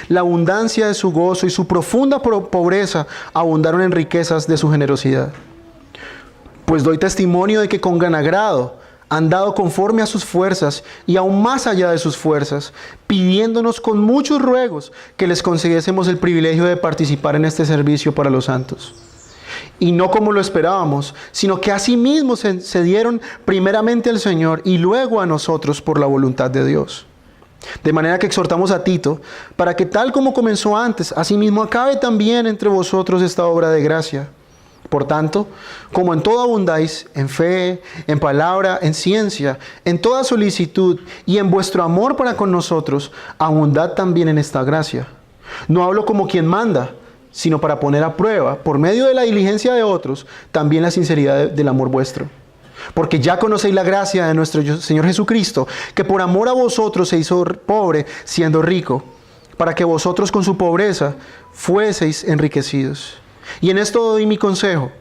la abundancia de su gozo y su profunda pobreza abundaron en riquezas de su generosidad. Pues doy testimonio de que con gran agrado han dado conforme a sus fuerzas y aún más allá de sus fuerzas, pidiéndonos con muchos ruegos que les concediésemos el privilegio de participar en este servicio para los santos. Y no como lo esperábamos, sino que asimismo se dieron primeramente al Señor y luego a nosotros por la voluntad de Dios. De manera que exhortamos a Tito, para que tal como comenzó antes, asimismo acabe también entre vosotros esta obra de gracia. Por tanto, como en todo abundáis, en fe, en palabra, en ciencia, en toda solicitud y en vuestro amor para con nosotros, abundad también en esta gracia. No hablo como quien manda, sino para poner a prueba, por medio de la diligencia de otros, también la sinceridad del amor vuestro. Porque ya conocéis la gracia de nuestro Señor Jesucristo, que por amor a vosotros se hizo pobre, siendo rico, para que vosotros con su pobreza fueseis enriquecidos. Y en esto doy mi consejo,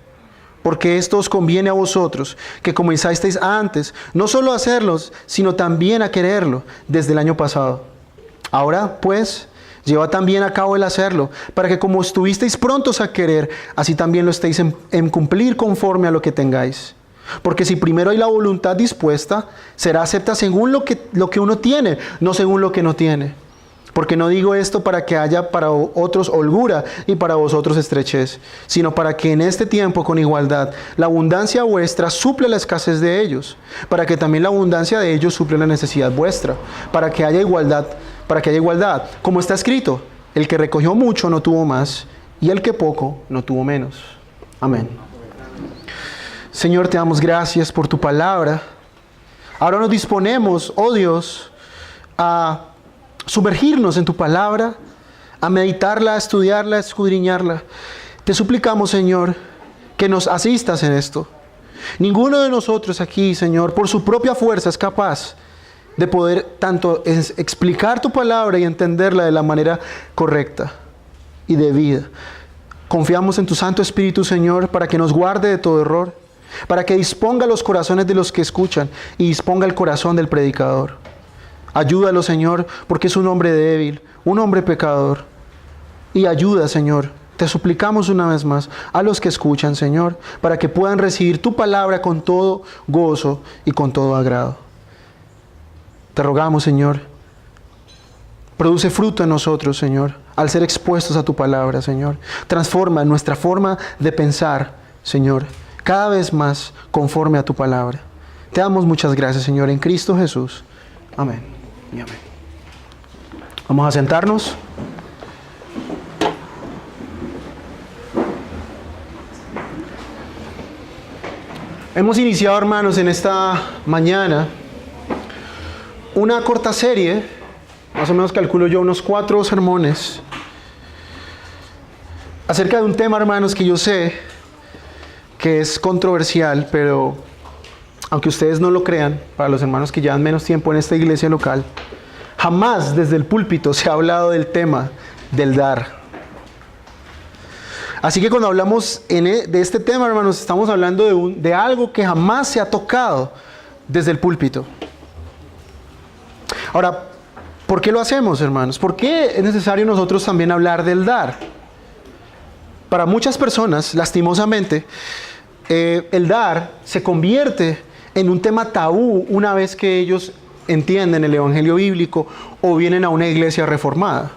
porque esto os conviene a vosotros, que comenzasteis antes, no solo a hacerlos, sino también a quererlo, desde el año pasado. Ahora, pues, llevad también a cabo el hacerlo, para que como estuvisteis prontos a querer, así también lo estéis en cumplir conforme a lo que tengáis. Porque si primero hay la voluntad dispuesta, será acepta según lo que uno tiene, no según lo que no tiene. Porque no digo esto para que haya para otros holgura y para vosotros estrechez, sino para que en este tiempo con igualdad la abundancia vuestra suple la escasez de ellos, para que también la abundancia de ellos suple la necesidad vuestra, para que haya igualdad, como está escrito, el que recogió mucho no tuvo más, y el que poco no tuvo menos. Amén. Señor, te damos gracias por tu palabra. Ahora nos disponemos, oh Dios, a sumergirnos en tu palabra, a meditarla, a estudiarla, a escudriñarla. Te suplicamos, Señor, que nos asistas en esto. Ninguno de nosotros aquí, Señor, por su propia fuerza es capaz de poder tanto explicar tu palabra y entenderla de la manera correcta y debida. Confiamos en tu Santo Espíritu, Señor, para que nos guarde de todo error, para que disponga los corazones de los que escuchan y disponga el corazón del predicador. Ayúdalo, Señor, porque es un hombre débil, un hombre pecador. Y ayuda, Señor, te suplicamos una vez más a los que escuchan, Señor, para que puedan recibir tu palabra con todo gozo y con todo agrado. Te rogamos, Señor, produce fruto en nosotros, Señor, al ser expuestos a tu palabra, Señor. Transforma nuestra forma de pensar, Señor, cada vez más conforme a tu palabra. Te damos muchas gracias, Señor, en Cristo Jesús. Amén. Y amén. Vamos a sentarnos. Hemos iniciado, hermanos, en esta mañana una corta serie, más o menos calculo yo unos 4 sermones, acerca de un tema, hermanos, que yo sé que es controversial, pero aunque ustedes no lo crean, para los hermanos que llevan menos tiempo en esta iglesia local, jamás desde el púlpito se ha hablado del tema del dar. Así que cuando hablamos de este tema, hermanos, estamos hablando de algo que jamás se ha tocado desde el púlpito. Ahora, ¿por qué lo hacemos, hermanos? ¿Por qué es necesario nosotros también hablar del dar? Para muchas personas, lastimosamente, el dar se convierte en un tema tabú una vez que ellos entienden el evangelio bíblico o vienen a una iglesia reformada.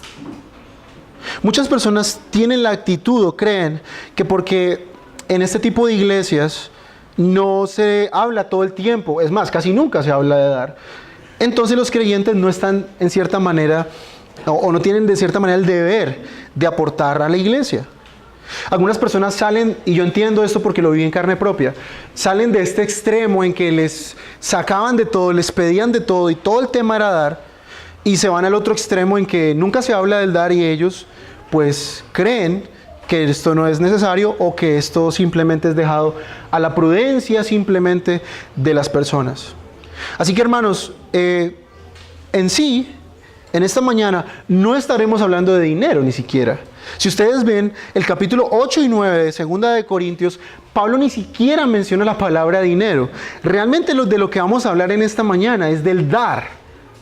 Muchas personas tienen la actitud o creen que porque en este tipo de iglesias no se habla todo el tiempo, es más, casi nunca se habla de dar, entonces los creyentes no están en cierta manera o no tienen de cierta manera el deber de aportar a la iglesia. Algunas personas salen, y yo entiendo esto porque lo viví en carne propia, salen de este extremo en que les sacaban de todo, les pedían de todo y todo el tema era dar, y se van al otro extremo en que nunca se habla del dar y ellos pues creen que esto no es necesario o que esto simplemente es dejado a la prudencia simplemente de las personas. Así que, hermanos, en sí, en esta mañana no estaremos hablando de dinero ni siquiera. Si ustedes ven el capítulo 8 y 9 de 2 de Corintios, Pablo ni siquiera menciona la palabra dinero. Realmente de lo que vamos a hablar en esta mañana es del dar,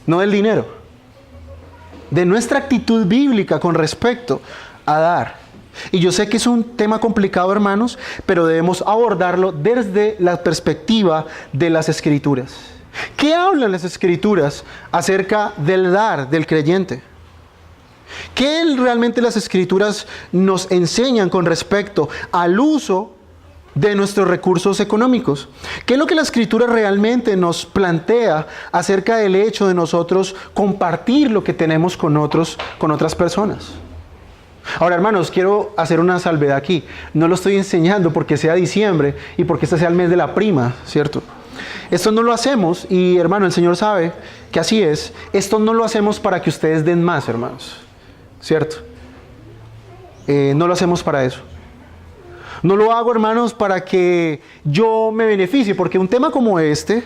no del dinero. de nuestra actitud bíblica con respecto a dar. Y yo sé que es un tema complicado, hermanos, pero debemos abordarlo desde la perspectiva de las Escrituras. ¿Qué hablan las Escrituras acerca del dar del creyente? ¿Qué realmente las Escrituras nos enseñan con respecto al uso de nuestros recursos económicos? ¿Qué es lo que la Escritura realmente nos plantea acerca del hecho de nosotros compartir lo que tenemos con otras personas? Ahora, hermanos, quiero hacer una salvedad aquí. No lo estoy enseñando porque sea diciembre y porque este sea el mes de la prima, ¿cierto? Esto no lo hacemos, y hermano, el Señor sabe que así es. Esto no lo hacemos para que ustedes den más, hermanos, ¿cierto? No lo hacemos para eso. No lo hago, hermanos, para que yo me beneficie, porque un tema como este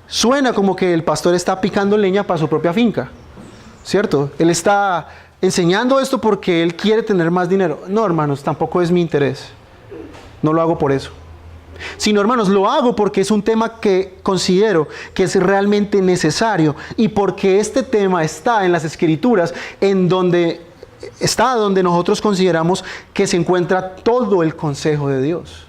suena como que el pastor está picando leña para su propia finca, ¿cierto? Él está enseñando esto porque él quiere tener más dinero. No, hermanos, tampoco es mi interés. No lo hago por eso. Sino, hermanos, lo hago porque es un tema que considero que es realmente necesario y porque este tema está en las Escrituras, donde nosotros consideramos que se encuentra todo el consejo de Dios.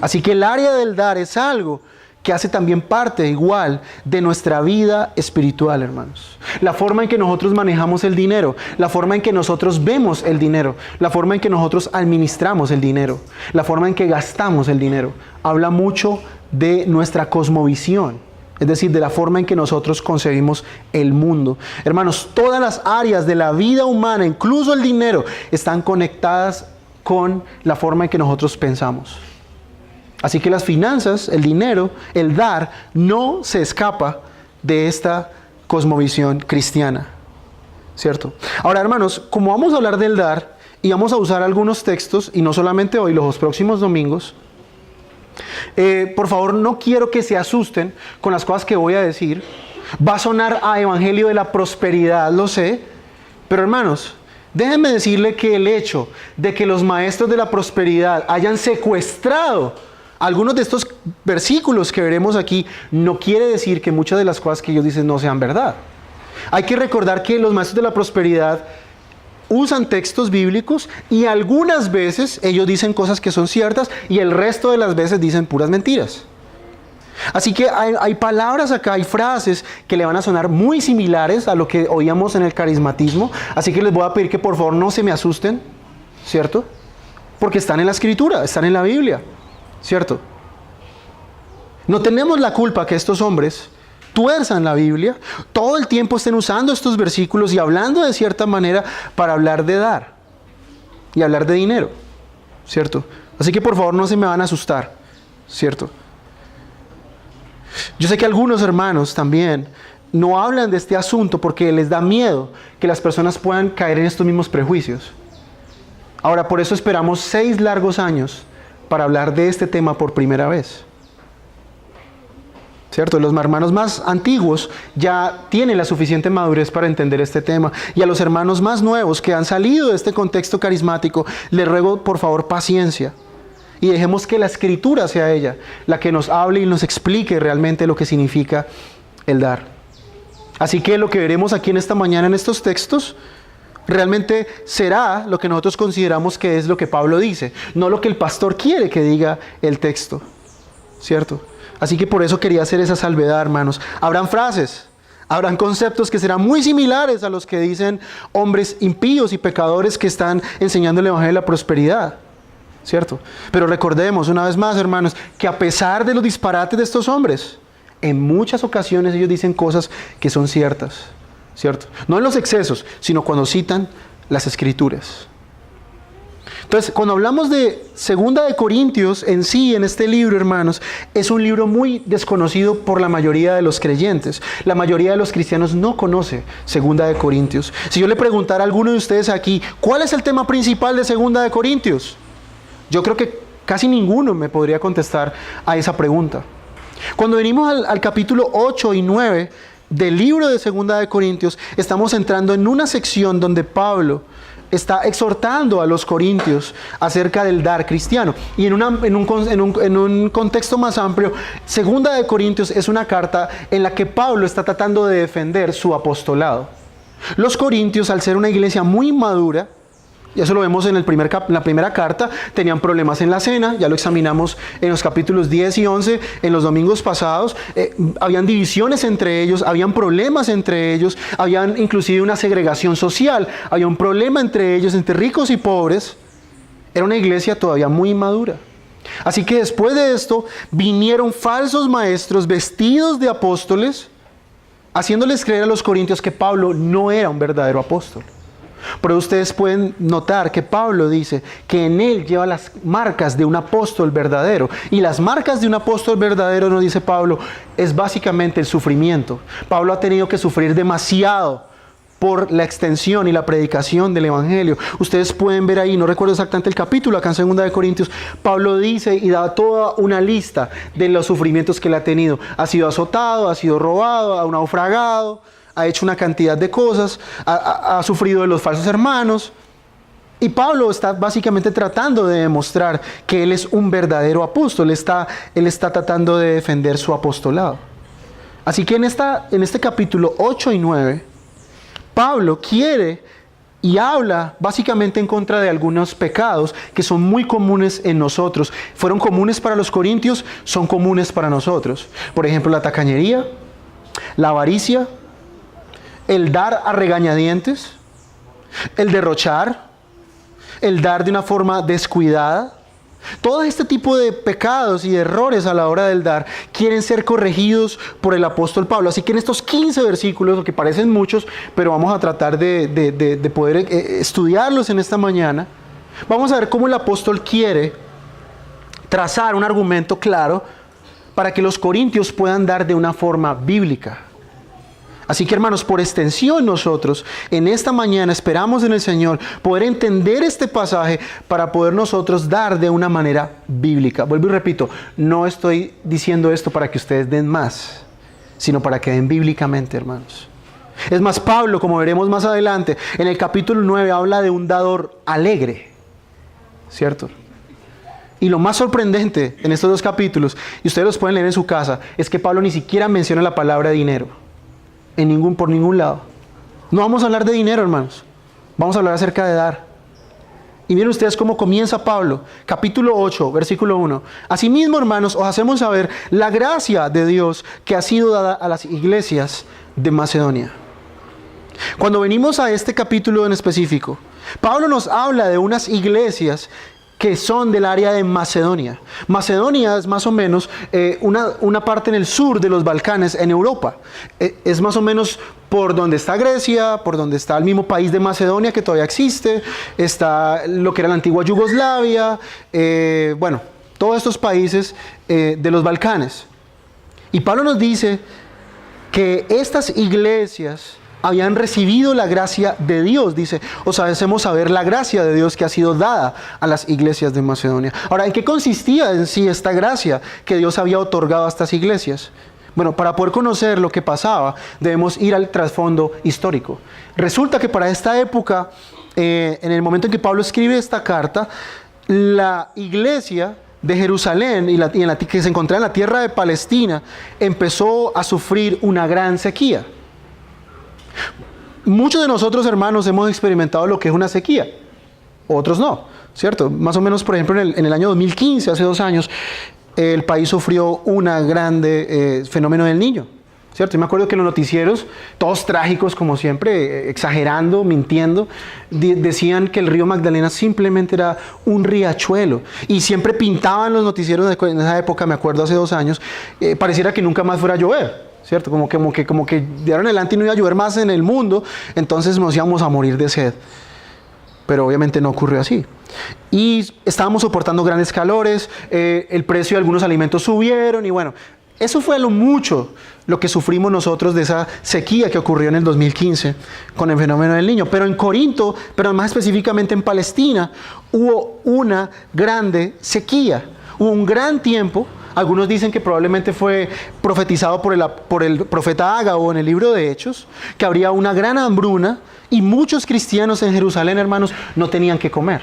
Así que el área del dar es algo que hace también parte igual de nuestra vida espiritual, hermanos. La forma en que nosotros manejamos el dinero, la forma en que nosotros vemos el dinero, la forma en que nosotros administramos el dinero, la forma en que gastamos el dinero, habla mucho de nuestra cosmovisión, es decir, de la forma en que nosotros concebimos el mundo. Hermanos, todas las áreas de la vida humana, incluso el dinero, están conectadas con la forma en que nosotros pensamos. Así que las finanzas, el dinero, el dar, no se escapa de esta cosmovisión cristiana, ¿cierto? Ahora, hermanos, como vamos a hablar del dar y vamos a usar algunos textos, y no solamente hoy, los próximos domingos, por favor, no quiero que se asusten con las cosas que voy a decir. Va a sonar a evangelio de la prosperidad, lo sé, pero hermanos, déjenme decirle que el hecho de que los maestros de la prosperidad hayan secuestrado algunos de estos versículos que veremos aquí no quiere decir que muchas de las cosas que ellos dicen no sean verdad. Hay que recordar que los maestros de la prosperidad usan textos bíblicos y algunas veces ellos dicen cosas que son ciertas y el resto de las veces dicen puras mentiras. Así que hay palabras acá, hay frases que le van a sonar muy similares a lo que oíamos en el carismatismo. Así que les voy a pedir que por favor no se me asusten, ¿cierto? Porque están en la Escritura, están en la Biblia, ¿cierto? No tenemos la culpa que estos hombres tuerzan la Biblia, todo el tiempo estén usando estos versículos y hablando de cierta manera para hablar de dar y hablar de dinero, ¿cierto? Así que por favor no se me van a asustar, ¿cierto? Yo sé que algunos hermanos también no hablan de este asunto porque les da miedo que las personas puedan caer en estos mismos prejuicios. Ahora, por eso esperamos 6 largos años para hablar de este tema por primera vez, ¿cierto? Los hermanos más antiguos ya tienen la suficiente madurez para entender este tema, y a los hermanos más nuevos que han salido de este contexto carismático, les ruego por favor paciencia y dejemos que la Escritura sea ella la que nos hable y nos explique realmente lo que significa el dar. Así que lo que veremos aquí en esta mañana en estos textos realmente será lo que nosotros consideramos que es lo que Pablo dice, no lo que el pastor quiere que diga el texto, ¿cierto? Así que por eso quería hacer esa salvedad, hermanos. Habrán frases, habrán conceptos que serán muy similares a los que dicen hombres impíos y pecadores que están enseñando el evangelio de la prosperidad, ¿cierto? Pero recordemos una vez más, hermanos, que a pesar de los disparates de estos hombres, en muchas ocasiones ellos dicen cosas que son ciertas, ¿cierto? No en los excesos, sino cuando citan las Escrituras. Entonces, cuando hablamos de Segunda de Corintios en sí, en este libro, hermanos, es un libro muy desconocido por la mayoría de los creyentes. La mayoría de los cristianos no conoce Segunda de Corintios. Si yo le preguntara a alguno de ustedes aquí, ¿cuál es el tema principal de Segunda de Corintios? Yo creo que casi ninguno me podría contestar a esa pregunta. Cuando venimos al capítulo 8 y 9 del libro de Segunda de Corintios, estamos entrando en una sección donde Pablo está exhortando a los corintios acerca del dar cristiano. Y en un contexto más amplio, Segunda de Corintios es una carta en la que Pablo está tratando de defender su apostolado. Los corintios, al ser una iglesia muy madura, y eso lo vemos en la primera carta, tenían problemas en la cena, ya lo examinamos en los capítulos 10 y 11, en los domingos pasados, habían divisiones entre ellos, habían problemas entre ellos, habían inclusive una segregación social, había un problema entre ellos, entre ricos y pobres. Era una iglesia todavía muy inmadura. Así que después de esto, vinieron falsos maestros vestidos de apóstoles, haciéndoles creer a los corintios que Pablo no era un verdadero apóstol. Pero ustedes pueden notar que Pablo dice que en él lleva las marcas de un apóstol verdadero. Y las marcas de un apóstol verdadero, nos dice Pablo, es básicamente el sufrimiento. Pablo ha tenido que sufrir demasiado por la extensión y la predicación del evangelio. Ustedes pueden ver ahí, no recuerdo exactamente el capítulo, acá en 2 de Corintios, Pablo dice y da toda una lista de los sufrimientos que él ha tenido. Ha sido azotado, ha sido robado, ha naufragado, ha hecho una cantidad de cosas, ha sufrido de los falsos hermanos. Y Pablo está básicamente tratando de demostrar que él es un verdadero apóstol. Él está tratando de defender su apostolado. Así que en este capítulo 8 y 9, Pablo quiere y habla básicamente en contra de algunos pecados que son muy comunes en nosotros. Fueron comunes para los corintios, son comunes para nosotros. Por ejemplo, la tacañería, la avaricia, el dar a regañadientes, el derrochar, el dar de una forma descuidada. Todo este tipo de pecados y errores a la hora del dar quieren ser corregidos por el apóstol Pablo. Así que en estos 15 versículos, que parecen muchos, pero vamos a tratar de poder estudiarlos en esta mañana, vamos a ver cómo el apóstol quiere trazar un argumento claro para que los corintios puedan dar de una forma bíblica. Así que, hermanos, por extensión nosotros en esta mañana esperamos en el Señor poder entender este pasaje para poder nosotros dar de una manera bíblica. Vuelvo y repito, no estoy diciendo esto para que ustedes den más, sino para que den bíblicamente, hermanos. Es más, Pablo, como veremos más adelante, en el capítulo 9 habla de un dador alegre, ¿cierto? Y lo más sorprendente en estos dos capítulos, y ustedes los pueden leer en su casa, es que Pablo ni siquiera menciona la palabra dinero. Por ningún lado. No vamos a hablar de dinero, hermanos. Vamos a hablar acerca de dar. Y miren ustedes cómo comienza Pablo, capítulo 8, versículo 1. Asimismo, hermanos, os hacemos saber la gracia de Dios que ha sido dada a las iglesias de Macedonia. Cuando venimos a este capítulo en específico, Pablo nos habla de unas iglesias que son del área de Macedonia. Macedonia es más o menos una parte en el sur de los Balcanes, en Europa. Es más o menos por donde está Grecia, por donde está el mismo país de Macedonia que todavía existe, está lo que era la antigua Yugoslavia, todos estos países de los Balcanes. Y Pablo nos dice que estas iglesias habían recibido la gracia de Dios, dice, os hacemos saber la gracia de Dios que ha sido dada a las iglesias de Macedonia. Ahora, ¿en qué consistía en sí esta gracia que Dios había otorgado a estas iglesias? Bueno, para poder conocer lo que pasaba, debemos ir al trasfondo histórico. Resulta que para esta época, en el momento en que Pablo escribe esta carta, la iglesia de Jerusalén que se encontraba en la tierra de Palestina empezó a sufrir una gran sequía. Muchos de nosotros, hermanos, hemos experimentado lo que es una sequía, otros no, ¿cierto? Más o menos, por ejemplo, en el año 2015, hace 2 años, el país sufrió una grande fenómeno del Niño, ¿cierto? Y me acuerdo que en los noticieros, todos trágicos como siempre, exagerando, mintiendo, decían que el río Magdalena simplemente era un riachuelo. Y siempre pintaban los noticieros en esa época, me acuerdo hace 2 años, pareciera que nunca más fuera a llover, ¿cierto? Como que de ahora en adelante no iba a llover más en el mundo, entonces nos íbamos a morir de sed. Pero obviamente no ocurrió así. Y estábamos soportando grandes calores, el precio de algunos alimentos subieron y bueno, eso fue lo que sufrimos nosotros de esa sequía que ocurrió en el 2015 con el fenómeno del Niño. Pero en Corinto, pero más específicamente en Palestina, hubo una grande sequía. Hubo un gran tiempo. Algunos dicen que probablemente fue profetizado por el profeta Ágabo en el libro de Hechos, que habría una gran hambruna y muchos cristianos en Jerusalén, hermanos, no tenían que comer.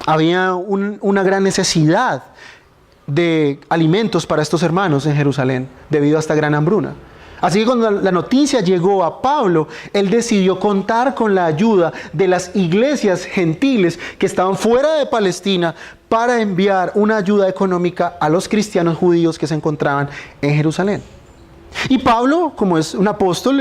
Había una gran necesidad de alimentos para estos hermanos en Jerusalén debido a esta gran hambruna. Así que cuando la noticia llegó a Pablo, él decidió contar con la ayuda de las iglesias gentiles que estaban fuera de Palestina para enviar una ayuda económica a los cristianos judíos que se encontraban en Jerusalén. Y Pablo, como es un apóstol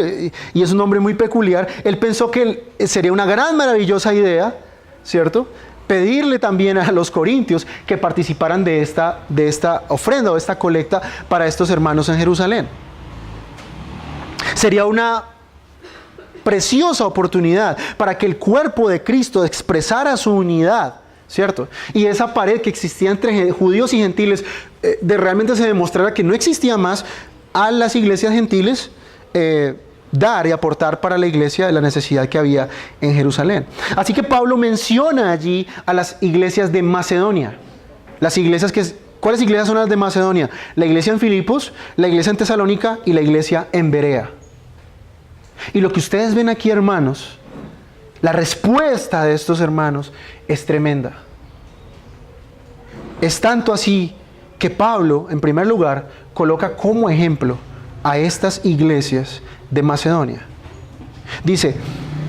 y es un hombre muy peculiar, él pensó que sería una gran, maravillosa idea, ¿cierto?, pedirle también a los corintios que participaran de esta ofrenda o de esta colecta para estos hermanos en Jerusalén. Sería una preciosa oportunidad para que el cuerpo de Cristo expresara su unidad, ¿cierto? Y esa pared que existía entre judíos y gentiles, realmente se demostrara que no existía más a las iglesias gentiles dar y aportar para la iglesia de la necesidad que había en Jerusalén. Así que Pablo menciona allí a las iglesias de Macedonia. ¿Cuáles iglesias son las de Macedonia? La iglesia en Filipos, la iglesia en Tesalónica y la iglesia en Berea. Y lo que ustedes ven aquí, hermanos, la respuesta de estos hermanos es tremenda. Es tanto así que Pablo, en primer lugar, coloca como ejemplo a estas iglesias de Macedonia. Dice,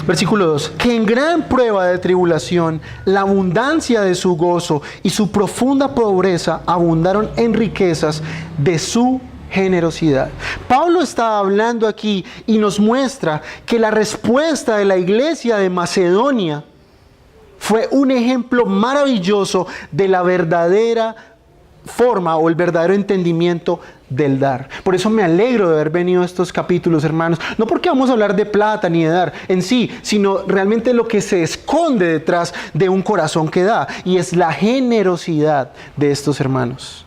versículo 2, que en gran prueba de tribulación, la abundancia de su gozo y su profunda pobreza abundaron en riquezas de su generosidad. Pablo está hablando aquí y nos muestra que la respuesta de la iglesia de Macedonia fue un ejemplo maravilloso de la verdadera forma o el verdadero entendimiento del dar. Por eso me alegro de haber venido a estos capítulos, hermanos. No porque vamos a hablar de plata ni de dar en sí, sino realmente lo que se esconde detrás de un corazón que da, y es la generosidad de estos hermanos.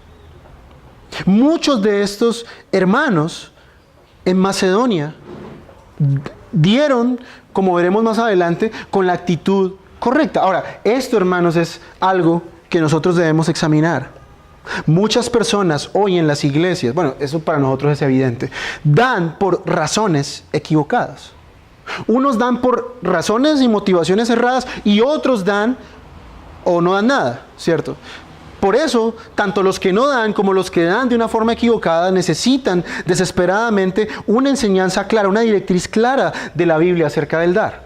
Muchos de estos hermanos en Macedonia dieron, como veremos más adelante, con la actitud correcta. Ahora, esto, hermanos, es algo que nosotros debemos examinar. Muchas personas hoy en las iglesias, bueno, eso para nosotros es evidente, dan por razones equivocadas. Unos dan por razones y motivaciones erradas y otros dan o no dan nada, ¿cierto? Por eso, tanto los que no dan como los que dan de una forma equivocada necesitan desesperadamente una enseñanza clara, una directriz clara de la Biblia acerca del dar.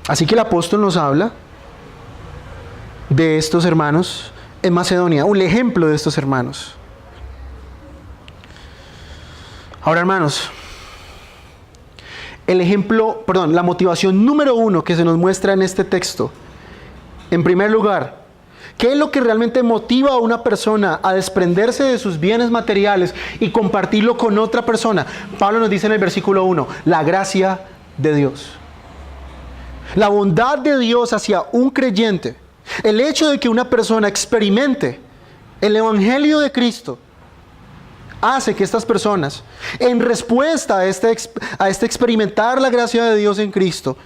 Así que el apóstol nos habla de estos hermanos en Macedonia, un ejemplo de estos hermanos. Ahora, hermanos, la motivación número 1 que se nos muestra en este texto. En primer lugar, ¿qué es lo que realmente motiva a una persona a desprenderse de sus bienes materiales y compartirlo con otra persona? Pablo nos dice en el versículo 1, la gracia de Dios. La bondad de Dios hacia un creyente. El hecho de que una persona experimente el Evangelio de Cristo hace que estas personas, en respuesta a este experimentar la gracia de Dios en Cristo,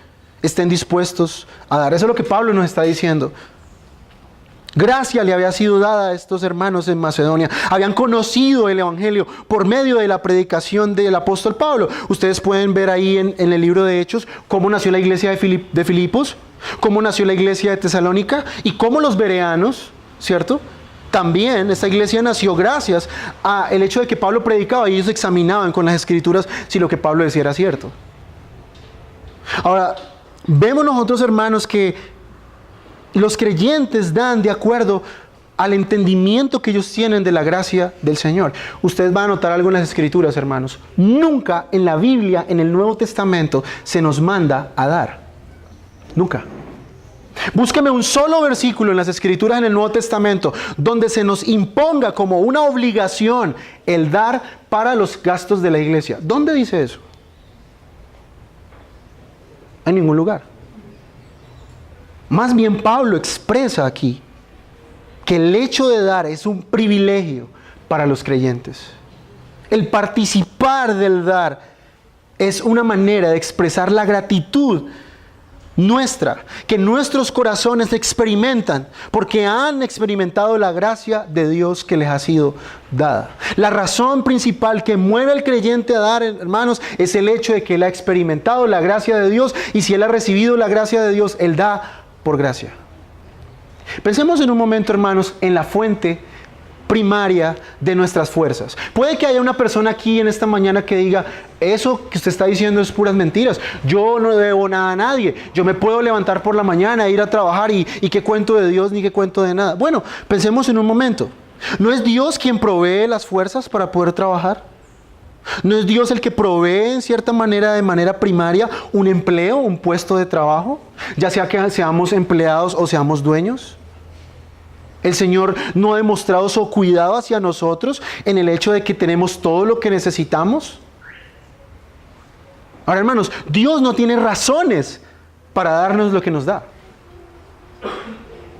estén dispuestos a dar. Eso es lo que Pablo nos está diciendo. Gracia le había sido dada a estos hermanos en Macedonia. Habían conocido el Evangelio por medio de la predicación del apóstol Pablo. Ustedes pueden ver ahí en el libro de Hechos cómo nació la iglesia de Filipos, cómo nació la iglesia de Tesalónica y cómo los bereanos, ¿cierto? También esta iglesia nació gracias al hecho de que Pablo predicaba y ellos examinaban con las escrituras si lo que Pablo decía era cierto. Ahora, vemos nosotros, hermanos, que los creyentes dan de acuerdo al entendimiento que ellos tienen de la gracia del Señor. Ustedes van a notar algo en las escrituras, hermanos. Nunca en la Biblia, en el Nuevo Testamento, se nos manda a dar. Nunca. Búsqueme un solo versículo en las escrituras en el Nuevo Testamento donde se nos imponga como una obligación el dar para los gastos de la iglesia. ¿Dónde dice eso? En ningún lugar. Más bien Pablo expresa aquí que el hecho de dar es un privilegio para los creyentes. El participar del dar es una manera de expresar la gratitud nuestra, que nuestros corazones experimentan, porque han experimentado la gracia de Dios que les ha sido dada. La razón principal que mueve al creyente a dar, hermanos, es el hecho de que él ha experimentado la gracia de Dios, y si él ha recibido la gracia de Dios, él da por gracia. Pensemos en un momento, hermanos, en la fuente primaria de nuestras fuerzas. Puede que haya una persona aquí en esta mañana que diga, eso que usted está diciendo es puras mentiras. Yo no debo nada a nadie. Yo me puedo levantar por la mañana e ir a trabajar y qué cuento de Dios ni qué cuento de nada. Bueno, pensemos en un momento. ¿No es Dios quien provee las fuerzas para poder trabajar? ¿No es Dios el que provee en cierta manera, de manera primaria, un empleo, un puesto de trabajo? Ya sea que seamos empleados o seamos dueños. El Señor no ha demostrado su cuidado hacia nosotros en el hecho de que tenemos todo lo que necesitamos. Ahora, hermanos, Dios no tiene razones para darnos lo que nos da.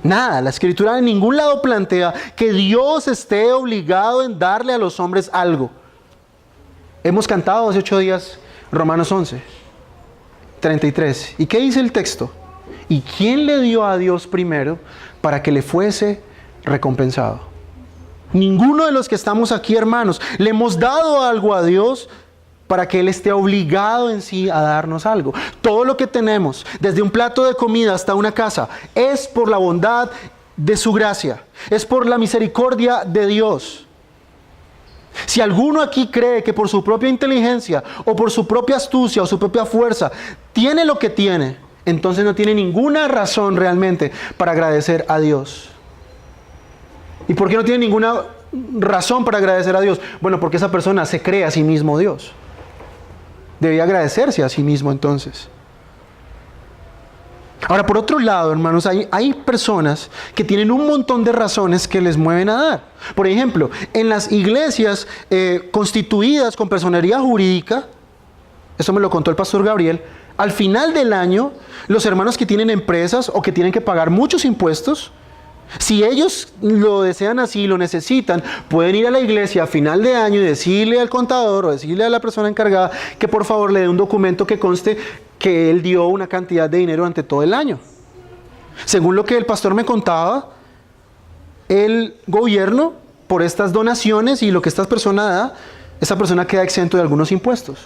Nada, la Escritura en ningún lado plantea que Dios esté obligado en darle a los hombres algo. Hemos cantado hace 8 días Romanos 11, 33. ¿Y qué dice el texto? ¿Y quién le dio a Dios primero para que le fuese recompensado? Ninguno de los que estamos aquí, hermanos, le hemos dado algo a Dios para que Él esté obligado en sí a darnos algo. Todo lo que tenemos, desde un plato de comida hasta una casa, es por la bondad de su gracia, es por la misericordia de Dios. Si alguno aquí cree que por su propia inteligencia o por su propia astucia o su propia fuerza tiene lo que tiene, entonces no tiene ninguna razón realmente para agradecer a Dios. ¿Y por qué no tiene ninguna razón para agradecer a Dios? Bueno, porque esa persona se cree a sí mismo Dios. Debía agradecerse a sí mismo entonces. Ahora, por otro lado, hermanos, hay personas que tienen un montón de razones que les mueven a dar. Por ejemplo, en las iglesias constituidas con personería jurídica, eso me lo contó el pastor Gabriel, al final del año, los hermanos que tienen empresas o que tienen que pagar muchos impuestos, si ellos lo desean así, lo necesitan, pueden ir a la iglesia a final de año y decirle al contador o decirle a la persona encargada que por favor le dé un documento que conste que él dio una cantidad de dinero durante todo el año. Según lo que el pastor me contaba, el gobierno, por estas donaciones y lo que esta persona da, esa persona queda exento de algunos impuestos.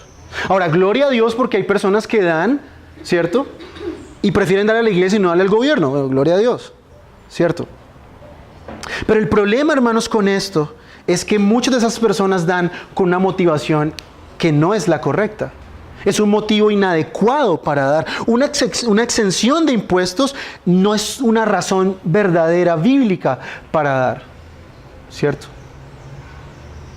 Ahora, gloria a Dios porque hay personas que dan, ¿cierto? Y prefieren darle a la iglesia y no darle al gobierno. Bueno, gloria a Dios. ¿Cierto? Pero el problema, hermanos, con esto es que muchas de esas personas dan con una motivación que no es la correcta. Es un motivo inadecuado para dar. Una exención de impuestos no es una razón verdadera, bíblica, para dar. ¿Cierto?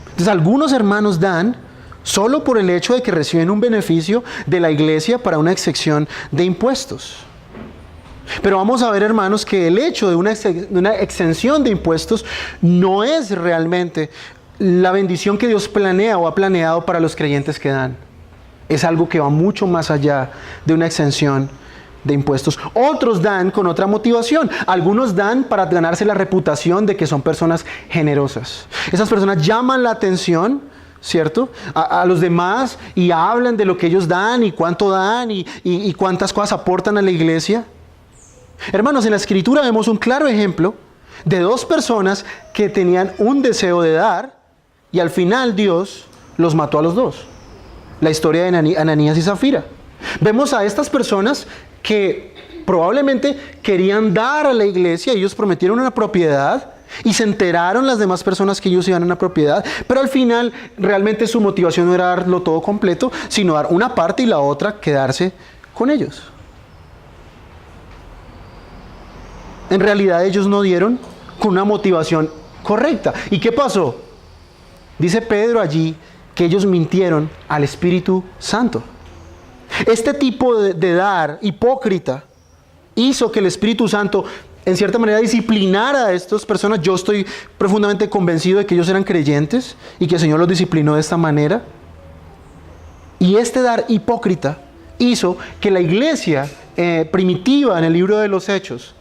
Entonces, algunos hermanos dan solo por el hecho de que reciben un beneficio de la iglesia para una exención de impuestos. Pero vamos a ver, hermanos, que el hecho de una exención de impuestos no es realmente la bendición que Dios planea o ha planeado para los creyentes que dan. Es algo que va mucho más allá de una exención de impuestos. Otros dan con otra motivación. Algunos dan para ganarse la reputación de que son personas generosas. Esas personas llaman la atención, ¿cierto?, a los demás y hablan de lo que ellos dan y cuánto dan y cuántas cosas aportan a la iglesia. Hermanos, en la Escritura vemos un claro ejemplo de dos personas que tenían un deseo de dar y al final Dios los mató a los dos. La historia de Ananías y Zafira. Vemos a estas personas que probablemente querían dar a la iglesia, ellos prometieron una propiedad y se enteraron las demás personas que ellos iban a una propiedad, pero al final realmente su motivación no era darlo todo completo, sino dar una parte y la otra quedarse con ellos. En realidad ellos no dieron con una motivación correcta. ¿Y qué pasó? Dice Pedro allí que ellos mintieron al Espíritu Santo. Este tipo de dar hipócrita hizo que el Espíritu Santo en cierta manera disciplinara a estas personas. Yo estoy profundamente convencido de que ellos eran creyentes y que el Señor los disciplinó de esta manera. Y este dar hipócrita hizo que la iglesia primitiva en el libro de los Hechos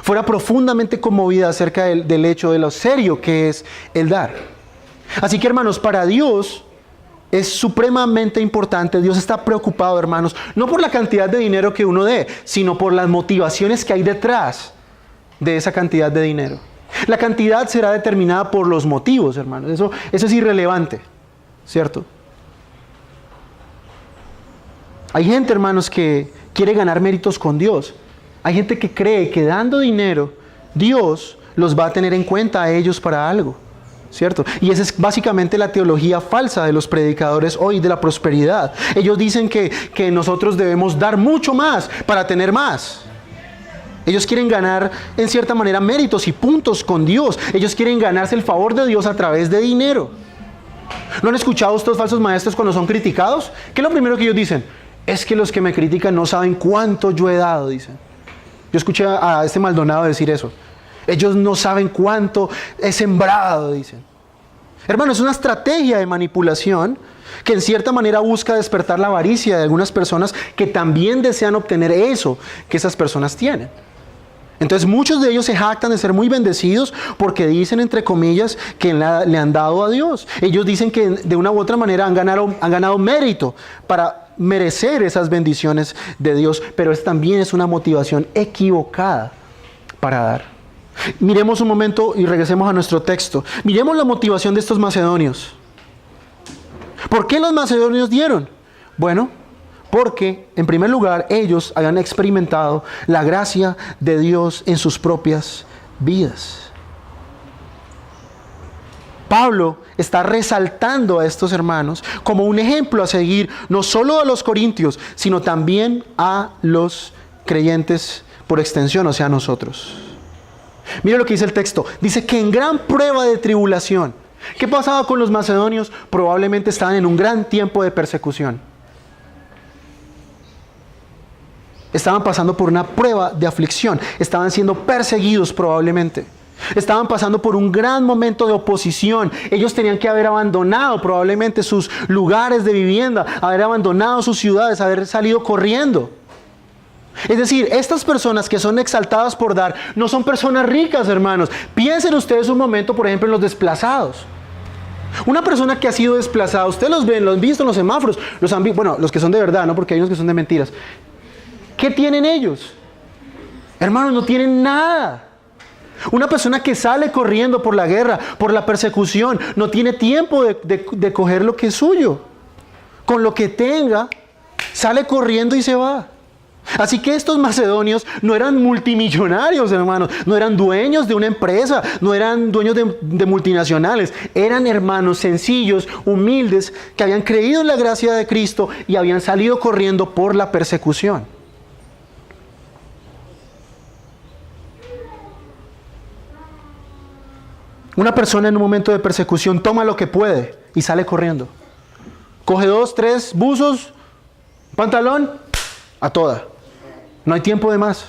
fuera profundamente conmovida acerca del hecho de lo serio que es el dar. Así que, hermanos, para Dios es supremamente importante. Dios está preocupado, hermanos, no por la cantidad de dinero que uno dé, sino por las motivaciones que hay detrás de esa cantidad de dinero. La cantidad será determinada por los motivos, hermanos. Eso es irrelevante, ¿cierto? Hay gente, hermanos, que quiere ganar méritos con Dios. Hay gente que cree que dando dinero, Dios los va a tener en cuenta a ellos para algo. ¿cierto? Y esa es básicamente la teología falsa de los predicadores hoy de la prosperidad. Ellos dicen que nosotros debemos dar mucho más para tener más. Ellos quieren ganar, en cierta manera, méritos y puntos con Dios. Ellos quieren ganarse el favor de Dios a través de dinero. ¿No han escuchado estos falsos maestros cuando son criticados? ¿Qué es lo primero que ellos dicen? Es que los que me critican no saben cuánto yo he dado, dicen. Yo escuché a este Maldonado decir eso. Ellos no saben cuánto he sembrado, dicen. Hermano, es una estrategia de manipulación que en cierta manera busca despertar la avaricia de algunas personas que también desean obtener eso que esas personas tienen. Entonces muchos de ellos se jactan de ser muy bendecidos porque dicen, entre comillas, que le han dado a Dios. Ellos dicen que de una u otra manera han ganado mérito para merecer esas bendiciones de Dios, pero también es una motivación equivocada para dar. Miremos un momento y regresemos a nuestro texto. Miremos la motivación de estos macedonios. ¿Por qué los macedonios dieron? Bueno, porque en primer lugar ellos habían experimentado la gracia de Dios en sus propias vidas. Pablo está resaltando a estos hermanos como un ejemplo a seguir, no solo a los corintios, sino también a los creyentes por extensión, o sea, a nosotros. Mira lo que dice el texto. Dice que en gran prueba de tribulación. ¿Qué pasaba con los macedonios? Probablemente estaban en un gran tiempo de persecución. Estaban pasando por una prueba de aflicción. Estaban siendo perseguidos probablemente. Estaban pasando por un gran momento de oposición. Ellos tenían que haber abandonado probablemente sus lugares de vivienda, haber abandonado sus ciudades, haber salido corriendo. Es decir, estas personas que son exaltadas por dar, no son personas ricas, hermanos. Piensen ustedes un momento, por ejemplo, en los desplazados. Una persona que ha sido desplazada, ustedes los ven, los han visto en los semáforos, los que son de verdad, ¿no? Porque hay unos que son de mentiras. ¿Qué tienen ellos? Hermanos, no tienen nada. Una persona que sale corriendo por la guerra, por la persecución, no tiene tiempo de coger lo que es suyo. Con lo que tenga, sale corriendo y se va. Así que estos macedonios no eran multimillonarios, hermanos, no eran dueños de una empresa, no eran dueños de multinacionales, eran hermanos sencillos, humildes, que habían creído en la gracia de Cristo y habían salido corriendo por la persecución. Una persona en un momento de persecución toma lo que puede y sale corriendo. Coge 2, 3 buzos, pantalón, a toda. No hay tiempo de más.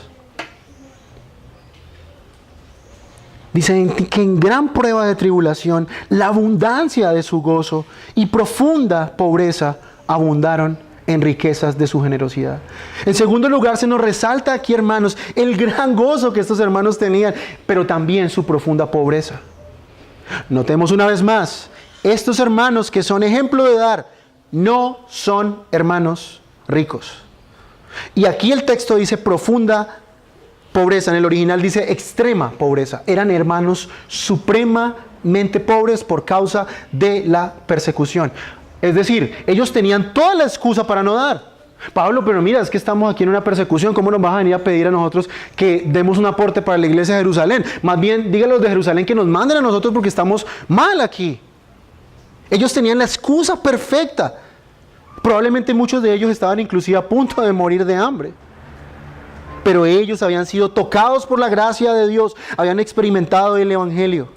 Dicen que en gran prueba de tribulación, la abundancia de su gozo y profunda pobreza abundaron en riquezas de su generosidad. En segundo lugar, se nos resalta aquí, hermanos, el gran gozo que estos hermanos tenían, pero también su profunda pobreza. Notemos una vez más, estos hermanos que son ejemplo de dar, no son hermanos ricos. Y aquí el texto dice profunda pobreza, en el original dice extrema pobreza. Eran hermanos supremamente pobres por causa de la persecución. Es decir, ellos tenían toda la excusa para no dar. Pablo, pero mira, es que estamos aquí en una persecución, ¿cómo nos vas a venir a pedir a nosotros que demos un aporte para la iglesia de Jerusalén? Más bien, díganle a los de Jerusalén que nos manden a nosotros porque estamos mal aquí. Ellos tenían la excusa perfecta. Probablemente muchos de ellos estaban inclusive a punto de morir de hambre. Pero ellos habían sido tocados por la gracia de Dios, habían experimentado el Evangelio.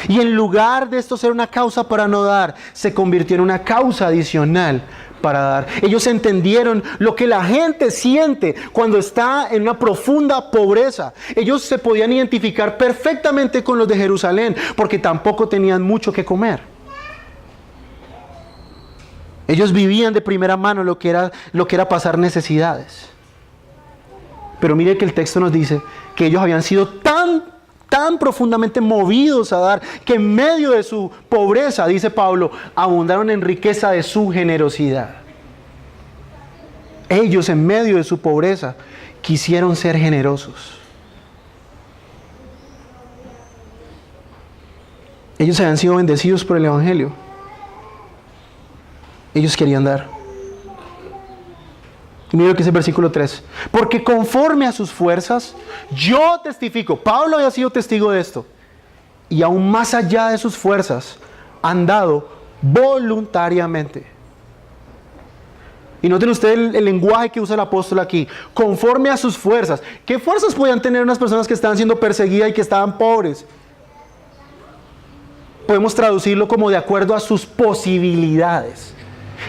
Y en lugar de esto ser una causa para no dar, se convirtió en una causa adicional para dar. Ellos entendieron lo que la gente siente cuando está en una profunda pobreza. Ellos se podían identificar perfectamente con los de Jerusalén, porque tampoco tenían mucho que comer. Ellos vivían de primera mano lo que era pasar necesidades. Pero mire que el texto nos dice que ellos habían sido tan profundamente movidos a dar, que en medio de su pobreza, dice Pablo, abundaron en riqueza de su generosidad. Ellos en medio de su pobreza quisieron ser generosos. Ellos habían sido bendecidos por el Evangelio. Ellos querían dar. Y mira lo que dice el versículo 3. Porque conforme a sus fuerzas, yo testifico. Pablo había sido testigo de esto. y aún más allá de sus fuerzas, han dado voluntariamente. Y noten ustedes el lenguaje que usa el apóstol aquí, conforme a sus fuerzas. ¿Qué fuerzas podían tener unas personas que estaban siendo perseguidas y que estaban pobres? Podemos traducirlo como de acuerdo a sus posibilidades.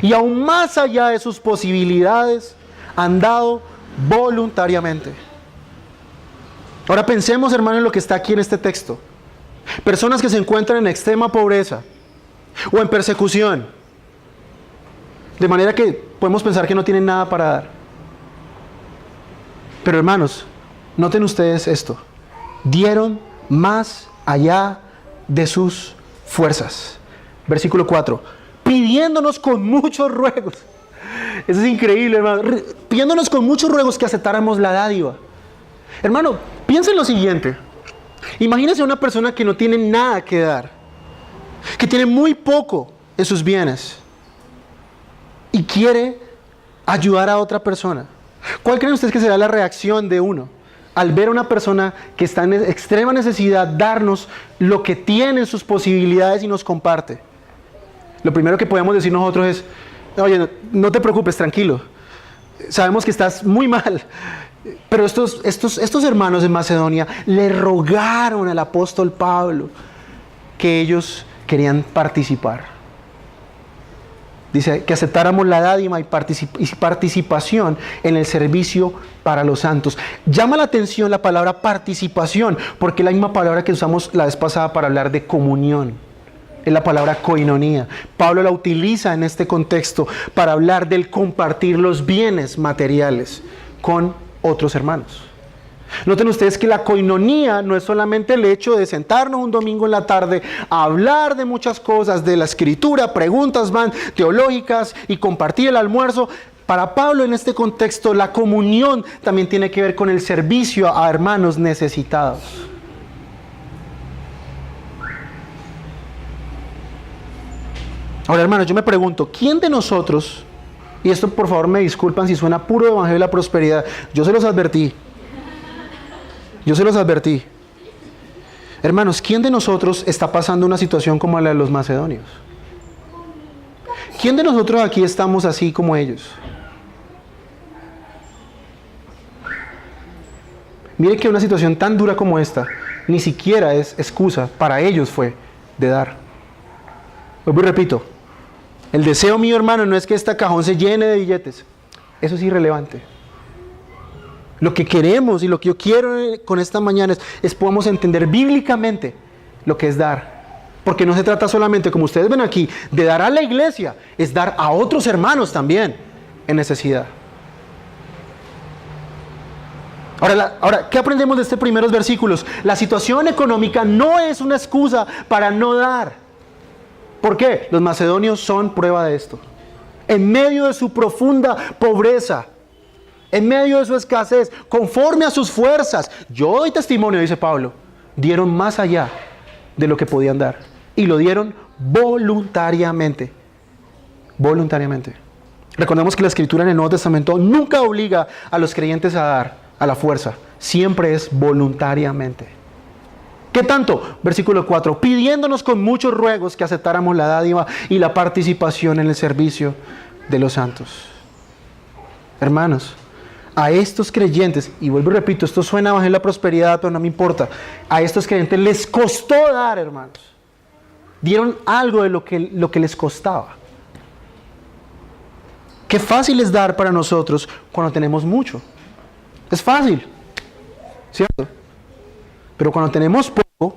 Y aún más allá de sus posibilidades, han dado voluntariamente. Ahora pensemos, hermano, en lo que está aquí en este texto. Personas que se encuentran en extrema pobreza o en persecución, de manera que podemos pensar que no tienen nada para dar. Pero hermanos, noten ustedes esto: dieron más allá de sus fuerzas. Versículo 4: pidiéndonos con muchos ruegos. Eso es increíble, hermano. Pidiéndonos con muchos ruegos que aceptáramos la dádiva. Hermano, piensa en lo siguiente. Imagínese una persona que no tiene nada que dar, que tiene muy poco en sus bienes y quiere ayudar a otra persona. ¿Cuál creen ustedes que será la reacción de uno al ver a una persona que está en extrema necesidad darnos lo que tiene en sus posibilidades y nos comparte? Lo primero que podemos decir nosotros es: oye, no te preocupes, tranquilo. Sabemos que estás muy mal. Pero estos hermanos de Macedonia le rogaron al apóstol Pablo que ellos querían participar. Dice que aceptáramos la dádiva y participación en el servicio para los santos. Llama la atención la palabra participación, porque es la misma palabra que usamos la vez pasada para hablar de comunión. Es la palabra koinonía. Pablo la utiliza en este contexto para hablar del compartir los bienes materiales con otros hermanos. Noten ustedes que la koinonía no es solamente el hecho de sentarnos un domingo en la tarde a hablar de muchas cosas, de la escritura, preguntas van teológicas y compartir el almuerzo. Para Pablo en este contexto la comunión también tiene que ver con el servicio a hermanos necesitados. Ahora, hermanos, yo me pregunto, ¿quién de nosotros, y esto por favor me disculpan si suena puro evangelio de la prosperidad, yo se los advertí, hermanos, ¿quién de nosotros está pasando una situación como la de los macedonios? ¿Quién de nosotros aquí estamos así como ellos? Mire que una situación tan dura como esta ni siquiera es excusa, para ellos fue de dar. Vuelvo y repito, el deseo mío, hermano, no es que este cajón se llene de billetes. Eso es irrelevante. Lo que queremos y lo que yo quiero con esta mañana es podamos entender bíblicamente lo que es dar. Porque no se trata solamente, como ustedes ven aquí, de dar a la iglesia, es dar a otros hermanos también en necesidad. Ahora, ¿qué aprendemos de estos primeros versículos? La situación económica no es una excusa para no dar. ¿Por qué? Los macedonios son prueba de esto. En medio de su profunda pobreza, en medio de su escasez, conforme a sus fuerzas, yo doy testimonio, dice Pablo, dieron más allá de lo que podían dar. Y lo dieron voluntariamente. Voluntariamente. Recordemos que la escritura en el Nuevo Testamento nunca obliga a los creyentes a dar a la fuerza. Siempre es voluntariamente. ¿Qué tanto? Versículo 4. Pidiéndonos con muchos ruegos que aceptáramos la dádiva y la participación en el servicio de los santos. Hermanos, a estos creyentes, y vuelvo y repito, esto suena a evangelio de la prosperidad, pero no me importa. A estos creyentes les costó dar, hermanos. Dieron algo de lo que les costaba. Qué fácil es dar para nosotros cuando tenemos mucho. Es fácil, ¿cierto? Pero cuando tenemos poco,